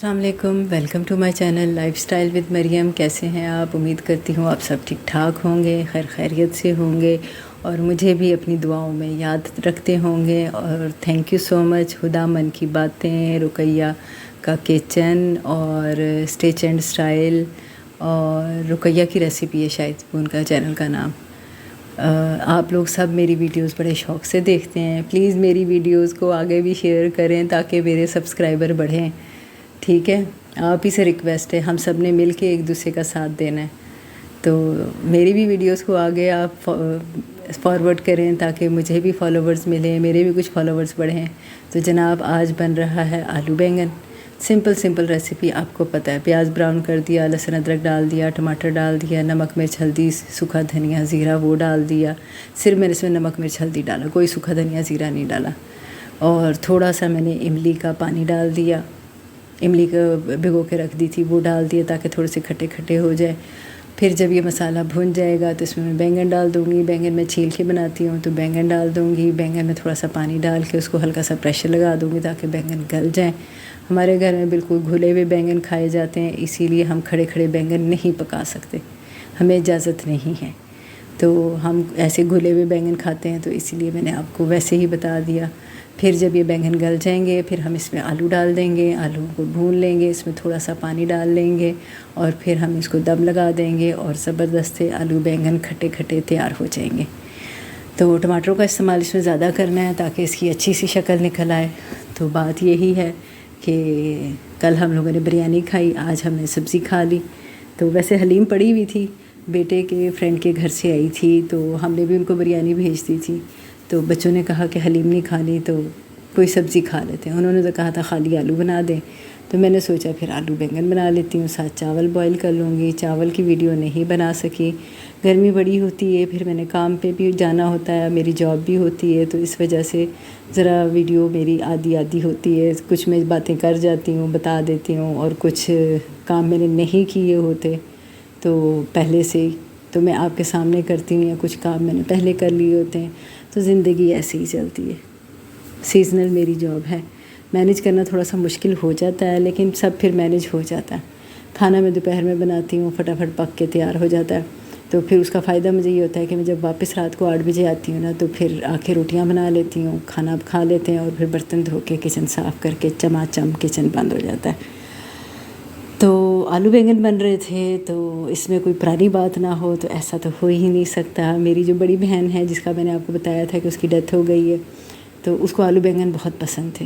السلام علیکم، welcome to my channel lifestyle with Maryam. کیسے ہیں آپ؟ امید کرتی ہوں آپ سب ٹھیک ٹھاک ہوں گے، خیر خیریت سے ہوں گے اور مجھے بھی اپنی دعاؤں میں یاد رکھتے ہوں گے۔ اور تھینک یو سو مچ ہدا من کی باتیں، رقیہ کا کچن اور اسٹیچ اینڈ اسٹائل، اور رقیہ کی ریسیپی ہے شاید ان کا چینل کا نام۔ آپ لوگ سب میری ویڈیوز بڑے شوق سے دیکھتے ہیں، پلیز میری ویڈیوز کو آگے بھی شیئر کریں تاکہ میرے سبسکرائبر بڑھیں، ٹھیک ہے؟ آپ ہی سے ریکویسٹ ہے، ہم سب نے مل کے ایک دوسرے کا ساتھ دینا ہے، تو میری بھی ویڈیوز کو آگے آپ فارورڈ کریں تاکہ مجھے بھی فالوورز ملیں، میرے بھی کچھ فالوورز بڑھیں۔ تو جناب آج بن رہا ہے آلو بینگن، سمپل ریسیپی، آپ کو پتہ ہے، پیاز براؤن کر دیا، لہسن ادرک ڈال دیا، ٹماٹر ڈال دیا، نمک مرچ ہلدی سوکھا دھنیا زیرہ وہ ڈال دیا، صرف میں نے اس میں نمک مرچ ہلدی ڈالا، کوئی سوکھا دھنیا زیرہ نہیں ڈالا، اور تھوڑا سا میں نے املی کا پانی ڈال دیا، املی کو بھگو کے رکھ دی تھی وہ ڈال دیا تاکہ تھوڑے سے کھٹے کھٹے ہو جائے۔ پھر جب یہ مسالہ بھن جائے گا تو اس میں بینگن ڈال دوں گی، بینگن میں چھیل کے بناتی ہوں تو بینگن ڈال دوں گی، بینگن میں تھوڑا سا پانی ڈال کے اس کو ہلکا سا پریشر لگا دوں گی تاکہ بینگن گل جائیں۔ ہمارے گھر میں بالکل گھلے ہوئے بینگن کھائے جاتے ہیں، اسی لیے ہم کھڑے کھڑے بینگن نہیں پکا سکتے، ہمیں اجازت نہیں ہے، تو ہم ایسے گھلے ہوئے بینگن کھاتے ہیں، تو اسی لیے میں نے آپ کو ویسے ہی بتا دیا۔ پھر جب یہ بینگن گل جائیں گے پھر ہم اس میں آلو ڈال دیں گے، آلو کو بھون لیں گے، اس میں تھوڑا سا پانی ڈال لیں گے اور پھر ہم اس کو دم لگا دیں گے اور زبردست سے آلو بینگن کھٹے کھٹے تیار ہو جائیں گے۔ تو ٹماٹروں کا استعمال اس میں زیادہ کرنا ہے تاکہ اس کی اچھی سی شکل نکل آئے۔ تو بات یہی ہے کہ کل ہم لوگوں نے بریانی کھائی، آج ہم نے سبزی کھا لی۔ تو ویسے حلیم پڑی ہوئی تھی، بیٹے کے فرینڈ کے گھر سے آئی تھی تو ہم نے بھی ان کو بریانی بھیج دی تھی، تو بچوں نے کہا کہ حلیم نہیں کھانی تو کوئی سبزی کھا لیتے ہیں، انہوں نے تو کہا تھا خالی آلو بنا دیں، تو میں نے سوچا پھر آلو بینگن بنا لیتی ہوں، ساتھ چاول بوائل کر لوں گی۔ چاول کی ویڈیو نہیں بنا سکی، گرمی بڑی ہوتی ہے، پھر میں نے کام پہ بھی جانا ہوتا ہے، میری جاب بھی ہوتی ہے، تو اس وجہ سے ذرا ویڈیو میری آدھی ہوتی ہے، کچھ میں باتیں کر جاتی ہوں بتا دیتی ہوں، اور کچھ کام میں نے نہیں کیے ہوتے تو پہلے سے ہی تو میں آپ کے سامنے کرتی ہوں، یا کچھ کام میں نے پہلے کر لیے ہوتے ہیں، تو زندگی ایسے ہی چلتی ہے۔ سیزنل میری جاب ہے، مینیج کرنا تھوڑا سا مشکل ہو جاتا ہے لیکن سب پھر مینیج ہو جاتا ہے۔ کھانا میں دوپہر میں بناتی ہوں، فٹافٹ پک کے تیار ہو جاتا ہے، تو پھر اس کا فائدہ مجھے یہ ہوتا ہے کہ میں جب واپس رات کو 8 بجے آتی ہوں نا تو پھر آ کے روٹیاں بنا لیتی ہوں، کھانا کھا لیتے ہیں، اور پھر برتن دھو کے کچن صاف کر کے چماچم کچن بند ہو جاتا ہے۔ تو آلو بینگن بن رہے تھے تو اس میں کوئی پرانی بات نہ ہو تو ایسا تو ہو ہی نہیں سکتا۔ میری جو بڑی بہن ہے جس کا میں نے آپ کو بتایا تھا کہ اس کی ڈیتھ ہو گئی ہے، تو اس کو آلو بینگن بہت پسند تھے،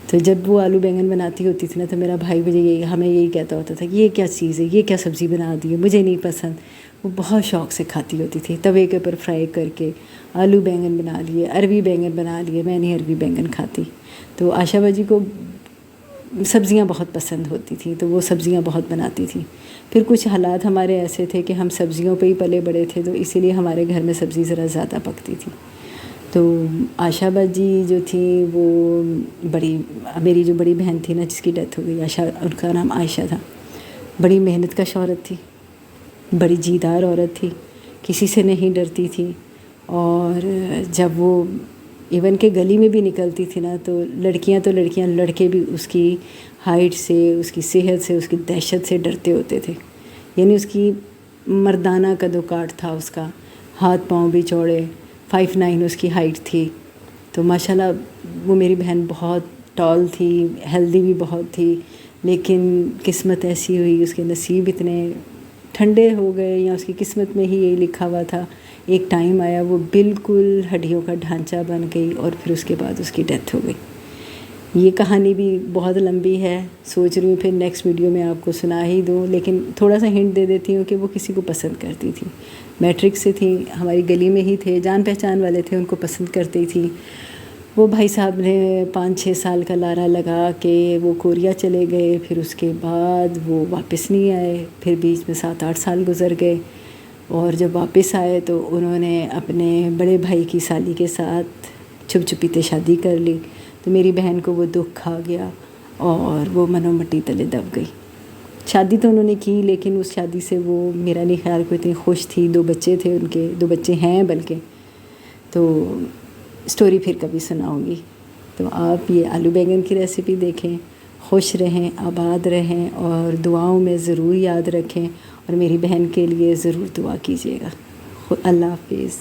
تو جب وہ آلو بینگن بناتی ہوتی تھی نا تو میرا بھائی مجھے ہمیں یہی کہتا ہوتا تھا کہ یہ کیا چیز ہے، یہ کیا سبزی بنا دی ہے، مجھے نہیں پسند۔ وہ بہت شوق سے کھاتی ہوتی تھی، توے کے اوپر فرائی کر کے آلو بینگن بنا لیے، عربی بینگن بنا لیے، میں نہیں عربی بینگن کھاتی۔ تو عائشہ باجی کو سبزیاں بہت پسند ہوتی تھیں تو وہ سبزیاں بہت بناتی تھیں۔ پھر کچھ حالات ہمارے ایسے تھے کہ ہم سبزیوں پہ ہی پلے بڑے تھے، تو اسی لیے ہمارے گھر میں سبزی ذرا زیادہ پکتی تھی۔ تو عائشہ باجی جو تھی وہ میری جو بڑی بہن تھی نا جس کی ڈیتھ ہو گئی، عائشہ، ان کا نام عائشہ تھا، بڑی محنت کش عورت تھی، بڑی جیدار عورت تھی، کسی سے نہیں ڈرتی تھی، اور جب وہ ایون کہ گلی میں بھی نکلتی تھی نا تو لڑکیاں لڑکے بھی اس کی ہائٹ سے، اس کی صحت سے، اس کی دہشت سے ڈرتے ہوتے تھے، یعنی اس کی مردانہ قد و کاٹ تھا، اس کا ہاتھ پاؤں بھی چوڑے، 5'9" اس کی ہائٹ تھی، تو ماشاءاللہ وہ میری بہن بہت ٹال تھی، ہیلدی بھی بہت تھی، لیکن قسمت ایسی ہوئی، اس کے نصیب اتنے ٹھنڈے ہو گئے، یا اس کی قسمت میں ہی یہی لکھا ہوا تھا، ایک ٹائم آیا وہ بالکل ہڈیوں کا ڈھانچہ بن گئی، اور پھر اس کے بعد اس کی ڈیتھ ہو گئی۔ یہ کہانی بھی بہت لمبی ہے، سوچ رہی ہوں پھر نیکسٹ ویڈیو میں آپ کو سنا ہی دوں، لیکن تھوڑا سا ہنٹ دے دیتی ہوں کہ وہ کسی کو پسند کرتی تھی، میٹرک سے تھی، ہماری گلی میں ہی تھے، جان پہچان والے تھے، ان کو پسند کرتی تھی۔ وہ بھائی صاحب نے 5-6 سال کا لارا لگا کے وہ کوریا چلے گئے، پھر اس کے بعد وہ واپس نہیں آئے، پھر بیچ میں 7-8 سال گزر گئے، اور جب واپس آئے تو انہوں نے اپنے بڑے بھائی کی سالی کے ساتھ چھپ چھپیتے شادی کر لی، تو میری بہن کو وہ دکھ کھا گیا اور وہ منو مٹی تلے دب گئی۔ شادی تو انہوں نے کی لیکن اس شادی سے وہ میرا نہیں خیال کوئی اتنی خوش تھی، 2 بچے تھے ان کے، 2 بچے ہیں بلکہ، تو اسٹوری پھر کبھی سناؤں گی۔ تو آپ یہ آلو بینگن کی ریسیپی دیکھیں، خوش رہیں، آباد رہیں اور دعاؤں میں ضرور یاد رکھیں، اور میری بہن کے لیے ضرور دعا کیجیے گا۔ اللہ حافظ۔